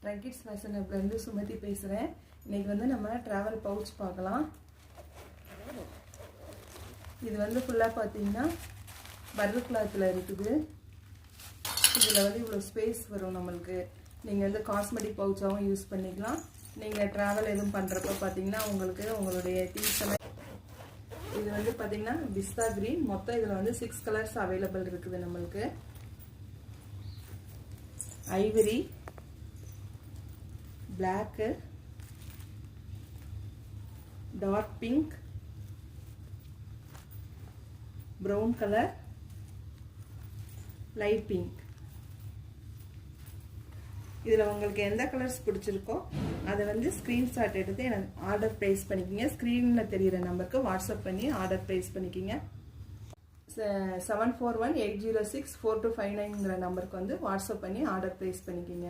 ட்ரங்கிட்ஸ் fashion ஹப்லேருந்து Sumathi பேசுகிறேன். இன்றைக்கி வந்து நம்ம ட்ராவல் பவுச் பார்க்கலாம். இது வந்து ஃபுல்லாக பார்த்தீங்கன்னா பர்ல் கிளாத்தில் இருக்குது. இதில் வந்து இவ்வளோ ஸ்பேஸ் வரும் நம்மளுக்கு. நீங்கள் வந்து காஸ்மெட்டிக் பவுச்சாகவும் யூஸ் பண்ணிக்கலாம். நீங்கள் ட்ராவல் எதுவும் பண்ணுறப்ப பார்த்தீங்கன்னா உங்களுக்கு உங்களுடைய திங்ஸ் எல்லாம். இது வந்து பார்த்தீங்கன்னா பிஸ்தா கிரீன். மொத்தம் இதில் வந்து 6 கலர்ஸ் அவைலபிள் இருக்குது நம்மளுக்கு. Ivory, black, dark pink, brown colour, light pink. இதில் உங்களுக்கு எந்த கலர்ஸ் பிடிச்சிருக்கோ அதை வந்து ஸ்க்ரீன்ஷாட் எடுத்து எனக்கு ஆர்டர் ப்ளேஸ் பண்ணிக்கிங்க. ஸ்க்ரீனில் தெரிகிற நம்பருக்கு வாட்ஸ்அப் பண்ணி ஆர்டர் ப்ளேஸ் பண்ணிக்கிங்க. 7418064259ங்கிற நம்பருக்கு வந்து வாட்ஸ்அப் பண்ணி ஆர்டர் ப்ளேஸ் பண்ணிக்கிங்க.